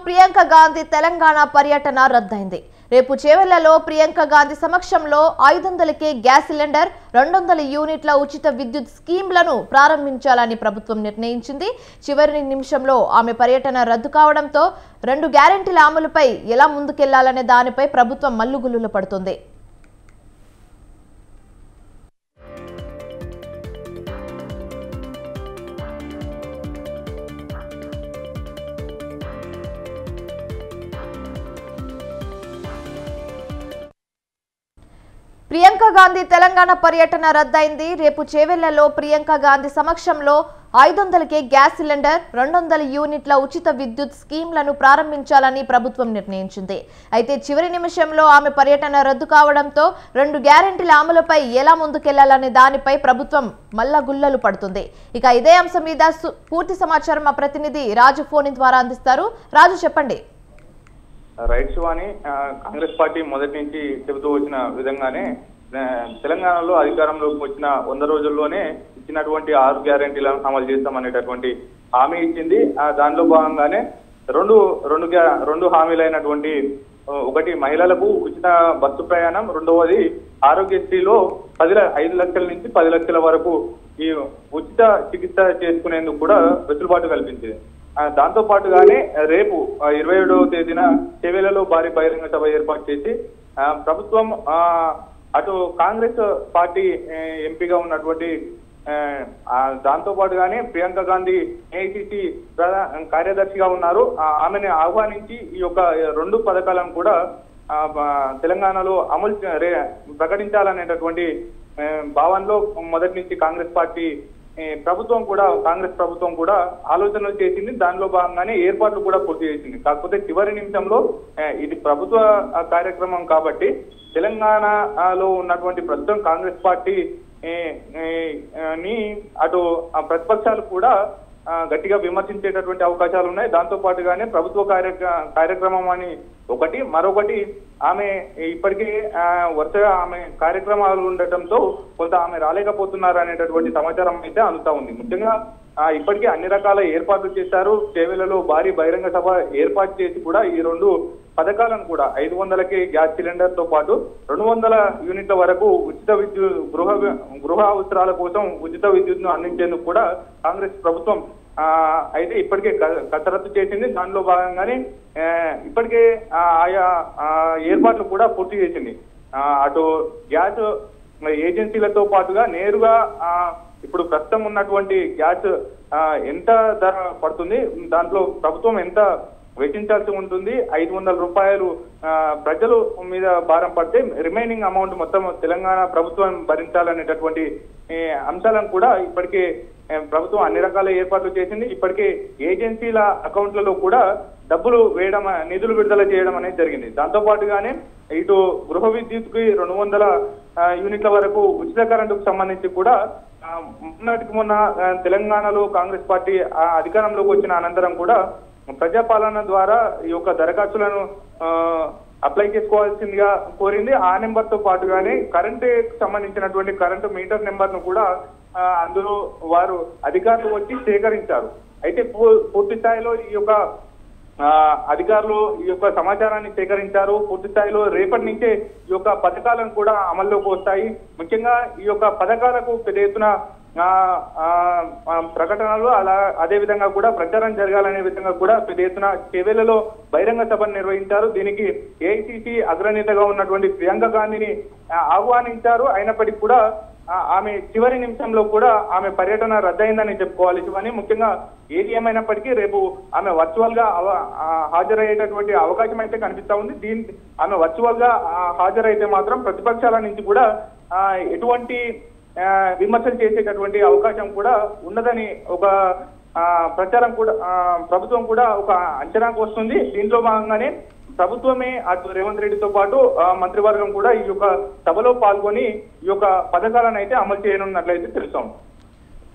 ప్రియాంక గాంధీ తెలంగాణ పర్యటన రద్దయింది. రేపు చేవెళ్లలో ప్రియాంక గాంధీ సమక్షంలో 500కే గ్యాస్ సిలిండర్, 200 యూనిట్ల ఉచిత విద్యుత్ స్కీమ్లను ప్రారంభించాలని ప్రభుత్వం నిర్ణయించింది. చివరి నిమిషంలో ఆమె పర్యటన రద్దు కావడంతో 2 గ్యారెంటీల అమలుపై ఎలా ముందుకెళ్లాలనే దానిపై ప్రభుత్వం మల్లుగుల్లులు పడుతుంది. ప్రియాంక గాంధీ తెలంగాణ పర్యటన రద్దయింది. రేపు చేవెళ్లలో ప్రియాంక గాంధీ సమక్షంలో 500కే గ్యాస్ సిలిండర్, 200 యూనిట్ల ఉచిత విద్యుత్ స్కీమ్లను ప్రారంభించాలని ప్రభుత్వం నిర్ణయించింది. అయితే చివరి నిమిషంలో ఆమె పర్యటన రద్దు కావడంతో 2 గ్యారెంటీల అమలుపై ఎలా ముందుకెళ్లాలనే దానిపై ప్రభుత్వం మల్లగుల్లలు పడుతుంది. ఇక ఇదే అంశం మీద పూర్తి సమాచారం మా ప్రతినిధి రాజు ఫోన్ ద్వారా అందిస్తారు. రాజు, చెప్పండి. రైట్ శివాని, కాంగ్రెస్ పార్టీ మొదటి నుంచి చెబుతూ వచ్చిన విధంగానే తెలంగాణలో అధికారంలోకి వచ్చిన 100 రోజుల్లోనే ఇచ్చినటువంటి 6 గ్యారెంటీలను అమలు చేస్తామనేటటువంటి హామీ ఇచ్చింది. దానిలో భాగంగానే రెండు హామీలైనటువంటి ఒకటి మహిళలకు ఉచిత బస్సు ప్రయాణం, రెండవది ఆరోగ్యశ్రీలో 5 లక్షల నుంచి 10 లక్షల వరకు ఈ ఉచిత చికిత్స చేసుకునేందుకు కూడా వెసులుబాటు కల్పించింది. దాంతో పాటుగానే రేపు 27వ తేదీన చేవెళ్లలో భారీ బహిరంగ సభ ఏర్పాటు చేసి ప్రభుత్వం అటు కాంగ్రెస్ పార్టీ ఎంపీగా ఉన్నటువంటి దాంతో పాటుగానే ప్రియాంక గాంధీ ఏఐసిసి కార్యదర్శిగా ఉన్నారు. ఆమెను ఆహ్వానించి ఈ యొక్క 2 పథకాలను కూడా తెలంగాణలో అమలు ప్రకటించాలనేటటువంటి భావనలో మొదటి నుంచి కాంగ్రెస్ ప్రభుత్వం కూడా ఆలోచనలు చేసింది. దానిలో భాగంగానే ఏర్పాట్లు కూడా పూర్తి చేసింది. కాకపోతే చివరి నిమిషంలో ఇది ప్రభుత్వ కార్యక్రమం కాబట్టి తెలంగాణలో ఉన్నటువంటి ప్రస్తుతం కాంగ్రెస్ పార్టీ అటు ప్రతిపక్షాలు కూడా గట్టిగా విమర్శించేటటువంటి అవకాశాలు ఉన్నాయి. దాంతో పాటుగానే ప్రభుత్వ కార్యక్రమం అని ఒకటి, మరొకటి ఆమె ఇప్పటికే వరుసగా ఆమె కార్యక్రమాలు ఉండటంతో కొంత ఆమె రాలేకపోతున్నారు అనేటటువంటి సమాచారం అయితే అందుతా ఉంది. ముఖ్యంగా ఇప్పటికే అన్ని రకాల ఏర్పాట్లు చేశారు. చేవెళ్లలో భారీ బహిరంగ సభ ఏర్పాటు చేసి కూడా ఈ 2 పథకాలను కూడా 500కే గ్యాస్ సిలిండర్ తో పాటు 200 యూనిట్ల వరకు ఉచిత విద్యుత్ గృహ అవసరాల కోసం ఉచిత విద్యుత్ను అందించేందుకు కూడా కాంగ్రెస్ ప్రభుత్వం అయితే ఇప్పటికే కసరత్తు చేసింది. దానిలో భాగంగానే ఇప్పటికే ఆయా ఏర్పాట్లు కూడా పూర్తి చేసింది. అటు గ్యాస్ ఏజెన్సీలతో పాటుగా నేరుగా ఇప్పుడు ప్రస్తుతం ఉన్నటువంటి గ్యాస్ ఎంత ధర పడుతుంది, దాంట్లో ప్రభుత్వం ఎంత వెచ్చించాల్సి ఉంటుంది, 500 రూపాయలు ప్రజలు మీద భారం పడితే రిమైనింగ్ అమౌంట్ మొత్తం తెలంగాణ ప్రభుత్వం భరించాలనేటటువంటి అంశాలను కూడా ఇప్పటికే ప్రభుత్వం అన్ని రకాల ఏర్పాట్లు చేసింది. ఇప్పటికే ఏజెన్సీల అకౌంట్లలో కూడా డబ్బులు వేయడం, నిధులు విడుదల చేయడం అనేది జరిగింది. దాంతో పాటుగానే ఇటు గృహ విద్యుత్కి 200 యూనిట్ల వరకు ఉచిత కరెంటుకు సంబంధించి కూడా మొన్న తెలంగాణలో కాంగ్రెస్ పార్టీ అధికారంలోకి వచ్చిన అనంతరం కూడా ప్రజాపాలన ద్వారా ఈ యొక్క దరఖాస్తులను అప్లై చేసుకోవాల్సిందిగా కోరింది. ఆ నెంబర్ తో పాటుగానే కరెంటు సంబంధించినటువంటి కరెంటు మీటర్ నెంబర్ ను కూడా అందులో వారు అధికారులు వచ్చి సేకరించారు. అయితే పూర్తి స్థాయిలో ఈ యొక్క అధికారులు ఈ యొక్క సమాచారాన్ని సేకరించారు. పూర్తి స్థాయిలో రేపటి నుంచే ఈ యొక్క పథకాలను కూడా అమల్లోకి వస్తాయి. ముఖ్యంగా ఈ యొక్క పథకాలకు పెద్ద ఎత్తున ప్రకటనలు అదే విధంగా కూడా ప్రచారం జరగాలనే విధంగా కూడా పెద్ద ఎత్తున చేవెళ్లలో బహిరంగ సభను నిర్వహించారు. దీనికి ఏఐసిసి అగ్రనేతగా ఉన్నటువంటి ప్రియాంక గాంధీని ఆహ్వానించారు. అయినప్పటికీ కూడా ఆమె చివరి నిమిషంలో కూడా ఆమె పర్యటన రద్దయిందని చెప్పుకోవాలి. ఇవన్నీ ముఖ్యంగా ఏది ఏమైనప్పటికీ రేపు ఆమె వర్చువల్ గా హాజరయ్యేటటువంటి అవకాశం అయితే కనిపిస్తా ఉంది. ఆమె వర్చువల్ గా హాజరైతే మాత్రం ప్రతిపక్షాల నుంచి కూడా ఎటువంటి విమర్శలు చేసేటటువంటి అవకాశం కూడా ఉండదని ఒక ప్రచారం కూడా ప్రభుత్వం కూడా ఒక అంచనాకు వస్తుంది. దీంట్లో భాగంగానే ప్రభుత్వమే అటు రేవంత్ రెడ్డితో పాటు మంత్రివర్గం కూడా ఈ యొక్క సభలో పాల్గొని ఈ యొక్క పథకాలను అయితే అమలు చేయనున్నట్లయితే తెలుస్తాం.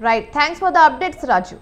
Right, thanks for the updates Raju.